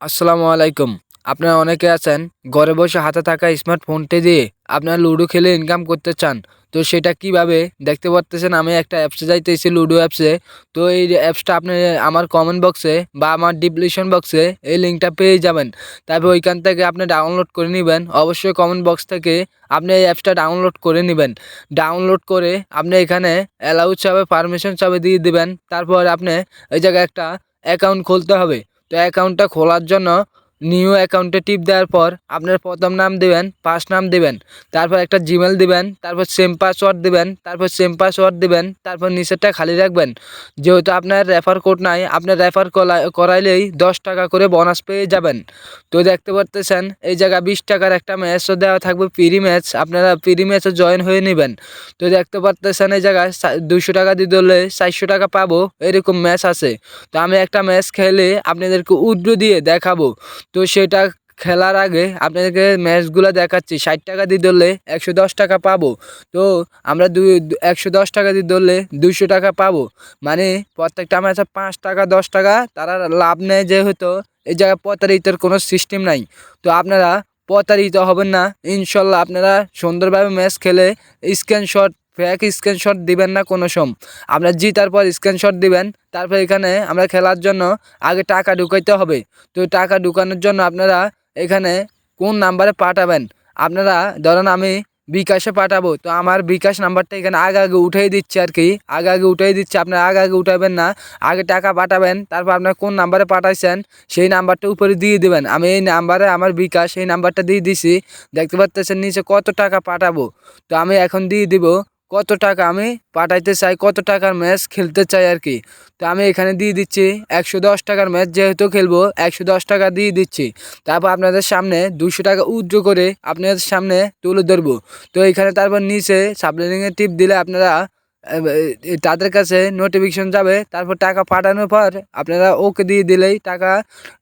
আসসালামু আলাইকুম। আপনারা অনেকে আছেন ঘরে বসে হাতে থাকা স্মার্টফোনটি দিয়ে আপনারা লুডো খেলে ইনকাম করতে চান। তো সেটা কিভাবে দেখতে পারতেছেন, আমি একটা অ্যাপসে যাইতেছি, লুডো অ্যাপসে। তো এই অ্যাপসটা আপনি আমার কমেন্ট বক্সে বা আমার ডিসক্রিপশন বক্সে এই লিঙ্কটা পেয়ে যাবেন। তারপর ওইখান থেকে আপনি ডাউনলোড করে নিবেন। অবশ্যই কমেন্ট বক্স থেকে আপনি এই অ্যাপসটা ডাউনলোড করে নিবেন। ডাউনলোড করে আপনি এখানে অ্যালাউ চাবে, পারমিশন চাবে দিয়ে দিবেন। তারপর আপনি এই জায়গায় একটা অ্যাকাউন্ট খুলতে হবে। তো অ্যাকাউন্টটা খোলার জন্য নিউ অ্যাকাউন্টে টিপ দেওয়ার পর আপনার প্রথম নাম দিবেন, ফার্স্ট নাম দিবেন, তারপর একটা জিমেল দিবেন, তারপর সেম পাসওয়ার্ড দিবেন, তারপর সেম পাসওয়ার্ড দিবেন, তারপর নিচেরটা খালি রাখবেন। যেহেতু আপনার রেফার কোড নাই, আপনার রেফার করাইলেই 10 টাকা করে বোনাস পেয়ে যাবেন। তো দেখতে পারতেছেন এই জায়গায় 20 টাকার একটা ম্যাচও দেওয়া থাকবে, ফ্রি ম্যাচ। আপনারা ফ্রি ম্যাচে জয়েন হয়ে নেবেন। তো দেখতে পারতেছেন এই জায়গায় 200 টাকা দিয়ে ধরলে 400 টাকা পাবো, এরকম ম্যাচ আছে। তো আমি একটা ম্যাচ খেলে আপনাদেরকে উইথড্র দিয়ে দেখাবো। তো সেটা খেলার আগে আপনাদেরকে ম্যাচগুলো দেখাচ্ছি। 60 টাকা দিয়ে ধরলে 110 টাকা পাবো। তো আমরা 110 টাকা দিয়ে ধরলে 200 টাকা পাবো। মানে প্রত্যেকটা ম্যাচে 5 টাকা 10 টাকা তারা লাভ নেয়। যেহেতু এই জায়গায় প্রতারিতের কোনো সিস্টেম নাই। তো আপনারা প্রতারিত হবেন না ইনশাল্লাহ। আপনারা সুন্দরভাবে ম্যাচ খেলে স্ক্রিনশট, ফেক স্ক্রিনশট দিবেন না কোনো সময়। আপনার জিতার পর স্ক্রিনশট দিবেন। তারপর এখানে আমরা খেলার জন্য আগে টাকা ঢুকাইতে হবে। তো টাকা ঢুকানোর জন্য আপনারা এখানে কোন নাম্বারে পাঠাবেন, আপনারা ধরেন আমি বিকাশে পাঠাবো। তো আমার বিকাশ নাম্বারটা এখানে আগে আগে উঠাই দিচ্ছি আর কি, আগে আগে উঠাই দিচ্ছি। আপনারা আগে আগে উঠাবেন না, আগে টাকা পাঠাবেন। তারপর আপনার কোন নাম্বারে পাঠাইছেন সেই নাম্বারটা উপরে দিয়ে দিবেন। আমি এই নাম্বারে আমার বিকাশ এই নাম্বারটা দিয়ে দিছি। দেখতে পাচ্ছেন নিচে কত টাকা পাঠাবো। তো আমি এখন দিয়ে দিব কত টাকা আমি পাঠাইতে চাই, কত টাকার ম্যাচ খেলতে চাই আর কি। তো আমি এখানে দিয়ে দিচ্ছি 110 টাকার ম্যাচ যেহেতু খেলবো 110 টাকা দিয়ে দিচ্ছি। তারপর আপনাদের সামনে 200 টাকা উইথড্র করে আপনাদের সামনে তুলে ধরবো। তো এখানে তারপর নিচে সাবলেটিংয়ে টিপ দিলে আপনারা তাদের কাছে নোটিফিকেশন যাবে। তারপর টাকা পাঠানোর পর আপনারা ওকে দিয়ে দিলেই টাকা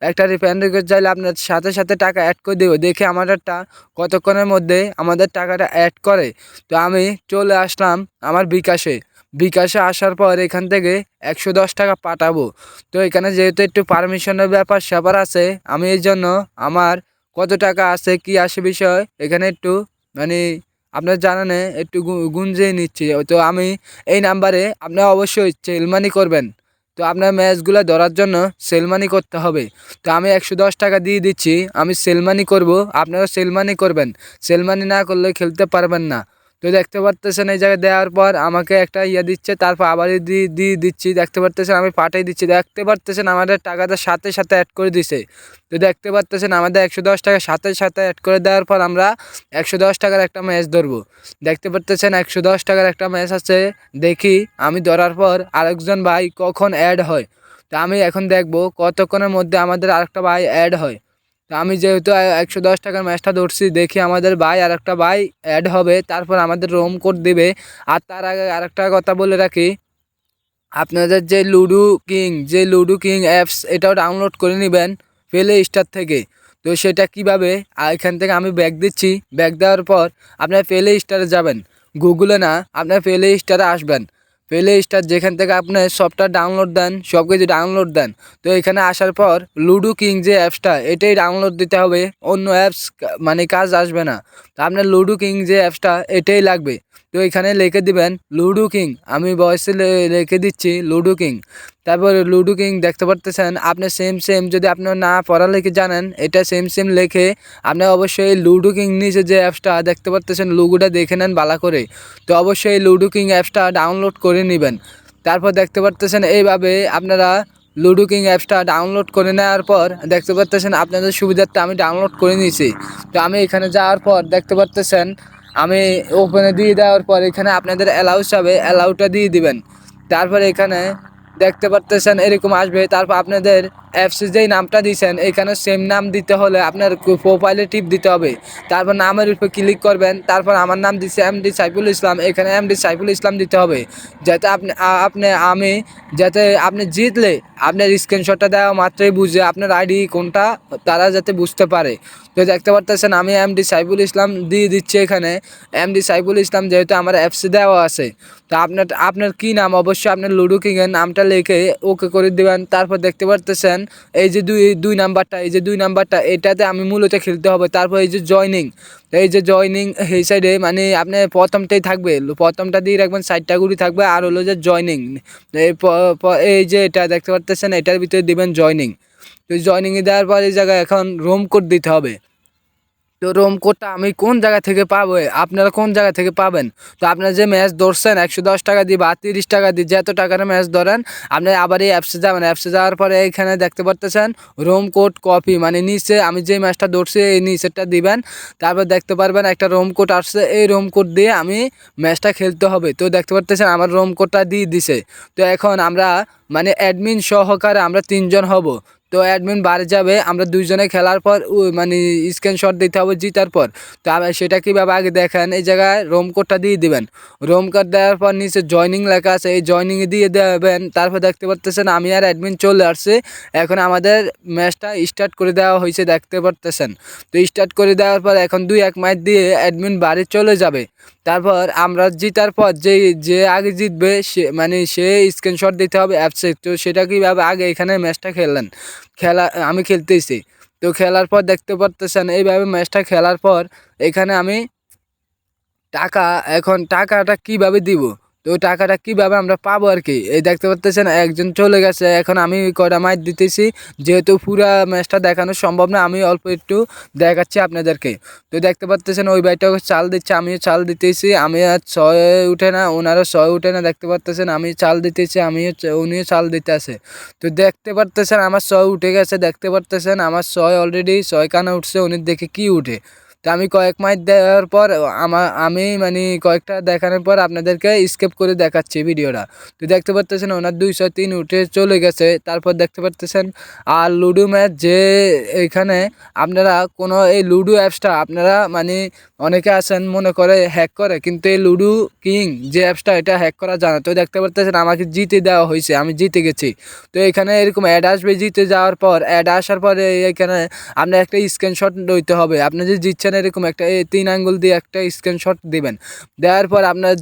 একটা রিফান্ড রিকোয়েস্ট চাইলে আপনার সাথে সাথে টাকা অ্যাড করে দেবে। দেখে আমাদেরটা কতক্ষণের মধ্যে আমাদের টাকাটা অ্যাড করে। তো আমি চলে আসলাম আমার বিকাশে। বিকাশে আসার পর এখান থেকে 110 টাকা পাঠাবো। তো এখানে যেহেতু একটু পারমিশনের ব্যাপার স্যাপার আছে, আমি এই জন্য আমার কত টাকা আছে কি আসে বিষয় এখানে একটু মানে আপনার জানানে একটু গুঞ্জিয়ে নিচ্ছি। তো আমি এই নাম্বারে আপনারা অবশ্যই সেল মানি করবেন। তো আপনার ম্যাচগুলো ধরার জন্য সেল মানি করতে হবে। তো আমি 110 টাকা দিয়ে দিচ্ছি, আমি সেল মানি করবো, আপনারা সেল মানি করবেন। সেল মানি না করলে খেলতে পারবেন না। তো দেখতে পারতেছেন এই জায়গায় দেওয়ার পর আমাকে একটা দিচ্ছে, তারপর আবার দিয়ে দিয়ে দিচ্ছি। দেখতে পারতেছেন আমি পাঠিয়ে দিচ্ছি। দেখতে পারতেছেন আমাদের টাকাটা সাথে সাথে অ্যাড করে দিছে। তো দেখতে পারতেছেন আমাদের 110 টাকা সাথে সাথে অ্যাড করে দেওয়ার পর আমরা 110 টাকার একটা ম্যাচ ধরবো। দেখতে পারতেছেন 110 টাকার একটা ম্যাচ আছে। দেখি আমি ধরার পর আরেকজন ভাই কখন অ্যাড হয়। তো আমি এখন দেখবো কতক্ষণের মধ্যে আমাদের আরেকটা ভাই অ্যাড হয়। তো আমি যেহেতু 110 টাকার ম্যাচটা ধরছি, দেখি আমাদের ভাই আরেকটা ভাই অ্যাড হবে, তারপর আমাদের রোম কোড দিবে। আর তার আগে আরেকটা কথা বলে রাখি, আপনাদের যে লুডো কিং অ্যাপস এটাও ডাউনলোড করে নেবেন প্লে স্টোর থেকে। তো সেটা কিভাবে, এখান থেকে আমি ব্যাক দিচ্ছি। ব্যাক দেওয়ার পর আপনার প্লে স্টোরে যাবেন, গুগলে না, আপনার প্লে স্টোরে আসবেন। প্লে স্টোর যেখান থেকে আপনি সফটওয়্যার ডাউনলোড দেন, সব কিছু ডাউনলোড দেন। তো এখানে আসার পর লুডো কিং যে অ্যাপসটা এটাই ডাউনলোড দিতে হবে, অন্য অ্যাপস মানে কাজ আসবে না। তো আপনার লুডো কিং যে অ্যাপসটা এটাই লাগবে। তো এখানে লিখে দিবেন লুডো কিং, আমি ভয়েসে লিখে দিচ্ছি লুডো কিং। তারপর লুডো কিং দেখতে পারতেছেন আপনি সেম যদি আপনার না পড়ালেখে জানেন, এটা সেম লিখে আপনি অবশ্যই লুডো কিং নিচে যে অ্যাপসটা দেখতে পারতেছেন লোগোটা দেখে নেন ভালো করে। তো অবশ্যই লুডো কিং অ্যাপসটা ডাউনলোড করে নেবেন। তারপর দেখতে পারতেছেন এইভাবে আপনারা লুডো কিং অ্যাপসটা ডাউনলোড করে নেওয়ার পর দেখতে পারতেছেন আপনাদের সুবিধার্থে আমি ডাউনলোড করে নিয়েছি। তো আমি এখানে যাওয়ার পর দেখতে পারতেছেন আমি ওপেনে দিয়ে দেওয়ার পর এখানে আপনাদের অ্যালাউ চাবে, অ্যালাউটা দিয়ে দিবেন। তারপর এখানে দেখতে পারতেছেন এরকম আসবে। তারপর আপনাদের অ্যাপসে যেই নামটা দিয়েছেন এখানে সেম নাম দিতে হলে আপনার প্রোফাইলে টিপ দিতে হবে। তারপর নামের উপর ক্লিক করবেন। তারপর আমার নাম দিচ্ছে এমডি সাইফুল ইসলাম, এখানে এমডি সাইফুল ইসলাম দিতে হবে। যাতে আপনি জিতলে আপনার স্ক্রিনশটটা দেওয়া মাত্রই বুঝে আপনার আইডি কোনটা, তারা যাতে বুঝতে পারে। তো দেখতে পারতেছেন আমি এমডি সাইফুল ইসলাম দিয়ে দিচ্ছি। এখানে এমডি সাইফুল ইসলাম যেহেতু আমার অ্যাপসে দেওয়া আছে। তো আপনার কী নাম, অবশ্যই আপনার লুডো কিংয়ের নামটা লিখে ওকে করে দেবেন। তারপর দেখতে পারতেছেন পারতেছেন এই যে দুই নাম্বারটা, এই যে 2 নাম্বারটা এটাতে আমি মূলত খেলতে হবে। তারপর এই যে জয়নিং এই সাইডে মানে আপনি প্রথমটাই থাকবে, প্রথমটা দিয়ে রাখবেন, 4টা গুলি থাকবে আর হলো যে জয়নিং। এই যে এটা দেখতে পারতেছেন এটার ভিতরে দিবেন জয়নিং। তো জয়নিংয়ে দেওয়ার পর এই জায়গায় এখন রোম কোড দিতে হবে। তো রোম কোডটা আমি কোন জায়গা থেকে পাবো, আপনারা কোন জায়গা থেকে পাবেন? তো আপনারা যে ম্যাচ ধরছেন 110 টাকা দিয়ে বা 30 টাকা দিয়ে যত টাকার ম্যাচ ধরেন, আপনি আবার এই অ্যাপসে যাবেন। অ্যাপসে যাওয়ার পরে এইখানে দেখতে পারতেছেন রোম কোড কপি, মানে নিচে আমি যে ম্যাচটা ধরছি এই নিচেরটা দিবেন। তারপর দেখতে পারবেন একটা রোম কোড আসছে, এই রোম কোড দিয়ে আমি ম্যাচটা খেলতে হবে। তো দেখতে পারতেছেন আমার রোম কোডটা দিয়ে দিছে। তো এখন আমরা মানে অ্যাডমিন সহকারে আমরা 3 জন হব। তো অ্যাডমিন বাড়ি যাবে, আমরা 2 জনে খেলার পর মানে স্ক্রিনশট দিতে হবে জিতার পর। তো সেটা কীভাবে আগে দেখেন, এই জায়গায় রোম কোডটা দিয়ে দিবেন। রোম কোড দেওয়ার পর নিচে জয়নিং লেখা আছে, এই জয়নিংয়ে দিয়ে দেবেন। তারপর দেখতে পারতেছেন আমি আর অ্যাডমিন চলে আসছে। এখন আমাদের ম্যাচটা স্টার্ট করে দেওয়া হয়েছে দেখতে পারতেছেন। তো স্টার্ট করে দেওয়ার পর এখন 2-1 ম্যাচ দিয়ে অ্যাডমিন বাড়ি চলে যাবে। তারপর আমরা জিতার পর যে আগে জিতবে সে স্ক্রিনশট দিতে হবে অ্যাপসে। তো সেটা কীভাবে আগে এখানে ম্যাচটা আমি খেলতেছি। তো খেলার পর দেখতে পারতেছেন এইভাবে ম্যাচটা খেলার পর এখানে আমি এখন টাকাটা কিভাবে দিব, তো টাকাটা কিভাবে আমরা পাবো আর কি, এই দেখতে পাচ্ছেন একজন চলে গেছে। এখন আমি কয়টা ম্যাচ দিতেছি, যেহেতু পুরা ম্যাচটা দেখানো সম্ভব না, আমি অল্প একটু দেখাচ্ছি আপনাদেরকে। তো দেখতে পাচ্ছেন ওই ভাইটাও চাল দিচ্ছে, আমিও চাল দিতেছি। আমি আর 6 উঠে না, ওনারও 6 উঠে না, দেখতে পাচ্ছেন আমি চাল দিতেছি, উনিও চাল দিতে আছে। তো দেখতে পারতেছেন আমার 6 উঠে গেছে, দেখতে পারতেছেন আমার 6 অলরেডি 6 কানা উঠছে, উনি দেখে কি উঠে। তো আমি কয়েক মাস দেওয়ার পর আমি মানে কয়েকটা দেখানোর পর আপনাদেরকে স্কিপ করে দেখাচ্ছি ভিডিওটা। তো দেখতে পারতেছেন ওনার 203 উঠে চলে গেছে। তারপর দেখতে পারতেছেন আর লুডো ম্যাচ যে এখানে আপনারা কোনো এই লুডো অ্যাপসটা আপনারা মানে অনেকে আছেন মনে করে হ্যাক করে, কিন্তু এই লুডো কিং যে অ্যাপসটা এটা হ্যাক করা জানা। তো দেখতে পারতেছেন আমাকে জিতে দেওয়া হয়েছে, আমি জিতে গেছি। তো এখানে এরকম অ্যাড আসবে, জিতে যাওয়ার পর অ্যাড আসার পরে এখানে আপনার একটা স্ক্রিনশট লইতে হবে। আপনি যে জিতছেন এরকম একটা 3 আঙ্গুল দিয়ে একটা স্ক্রিনশট দিবেন। দেওয়ার পর আপনার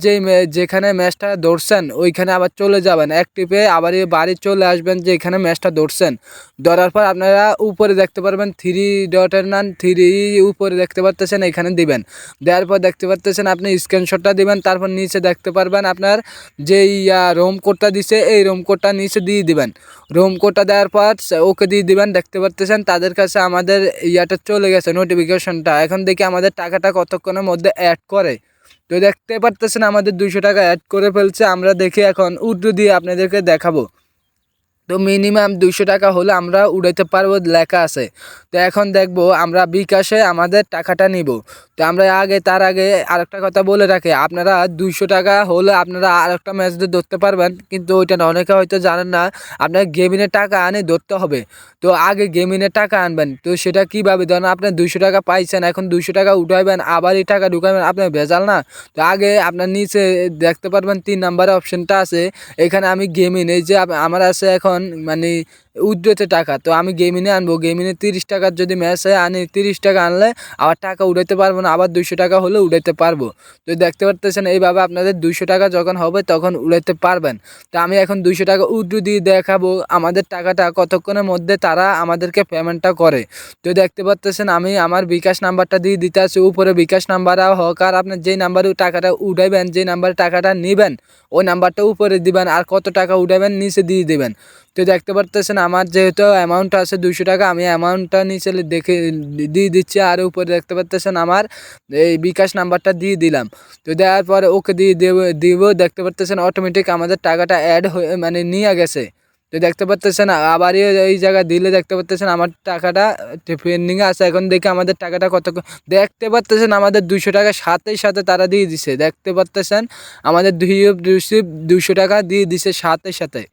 যেখানে ম্যাচটা ধরছেন ওইখানে আবার চলে যাবেন, এক টিপে আবার বাড়ি চলে আসবেন যে এখানে ম্যাচটা ধরছেন। ধরার পর আপনারা উপরে দেখতে পারবেন 3 ডটের নাম 3 উপরে দেখতে পারতেছেন, এখানে দিবেন। দেওয়ার পর দেখতে পারতেছেন আপনি স্ক্রিনশটটা দিবেন। তারপর নিচে দেখতে পারবেন আপনার যে রোম কোডটা দিছে, এই রোম কোডটা নিচে দিয়ে দিবেন। রোম কোডটা দেওয়ার পর ওকে দিয়ে দিবেন। দেখতে পারতেছেন তাদের কাছে আমাদের ইয়াটা চলে গেছে, নোটিফিকেশনটা। এখন দেখি আমাদের টাকাটা কতক্ষণের মধ্যে অ্যাড করে। তো দেখতে পারতেছেন আমাদের 200 টাকা অ্যাড করে ফেলছে। আমরা দেখি এখন উইথড্র দিয়ে আপনাদেরকে দেখাবো। তো মিনিমাম 200 টাকা হলে আমরা উড়াইতে পারবো লেখা আছে। তো এখন দেখবো আমরা বিকাশে আমাদের টাকাটা নিব। তো আমরা তার আগে আরেকটা কথা বলে রাখি, আপনারা 200 টাকা হলে আপনারা আরেকটা ম্যাচ দিয়ে ধরতে পারবেন, কিন্তু ওইটা অনেকে হয়তো জানেন না। আপনার গেমিনের টাকা আনে ধরতে হবে। তো আগে গেমিনের টাকা আনবেন। তো সেটা কীভাবে, ধরেন আপনি 200 টাকা পাইছেন, এখন 200 টাকা উঠাইবেন আবার এই টাকা ঢুকাবেন, আপনার ভেজাল না। তো আগে আপনার নিচে দেখতে পারবেন 3 নাম্বারের অপশনটা আছে, এখানে আমি গেমিং এই যে আমার আছে এখন মানে উইথড্রতে টাকা। তো আমি গেমিনে আনবো, গেমিনে 30 টাকার যদি ম্যাচে আনি, 30 টাকা আনলে আবার টাকা উঠাইতে পারবো না, আবার 200 টাকা হলে উঠাইতে পারবো। তো দেখতে পারতেছেন এইভাবে আপনাদের 200 টাকা যখন হবে তখন উঠাইতে পারবেন। তো আমি এখন 200 টাকা উইথড্র দিয়ে দেখাবো আমাদের টাকাটা কতক্ষণের মধ্যে তারা আমাদেরকে পেমেন্টটা করে। তো দেখতে পারতেছেন আমি আমার বিকাশ নাম্বারটা দিয়ে দিতে আছি উপরে, বিকাশ নাম্বার হোক আর আপনার যেই নাম্বারে টাকাটা উঠাইবেন, যেই নাম্বারে টাকাটা নেবেন ওই নাম্বারটা উপরে দিবেন, আর কত টাকা উঠাবেন নিচে দিয়ে দেবেন। তো দেখতে পারতেছেন আমার যেহেতু অ্যামাউন্ট আছে 200 টাকা, আমি অ্যামাউন্টটা নিচে দেখে দিয়ে দিচ্ছি, আর উপরে দেখতে পারতেছেন আমার এই বিকাশ নাম্বারটা দিয়ে দিলাম। তো দেওয়ার পরে ওকে দিব দেখতে পারতেছেন অটোমেটিক আমাদের টাকাটা অ্যাড হয়ে মানে নিয়ে গেছে। তো দেখতে পারতেছেন আবার এই জায়গা দিলে দেখতে পারতেছেন আমার টাকাটা পেন্ডিংয়ে আছে। এখন দেখি আমাদের টাকাটা কত, দেখতে পারতেছেন আমাদের 200 টাকা সাথে সাথে তারা দিয়ে দিছে। দেখতে পারতেছেন আমাদের 200 টাকা দিয়ে দিছে সাথে সাথে।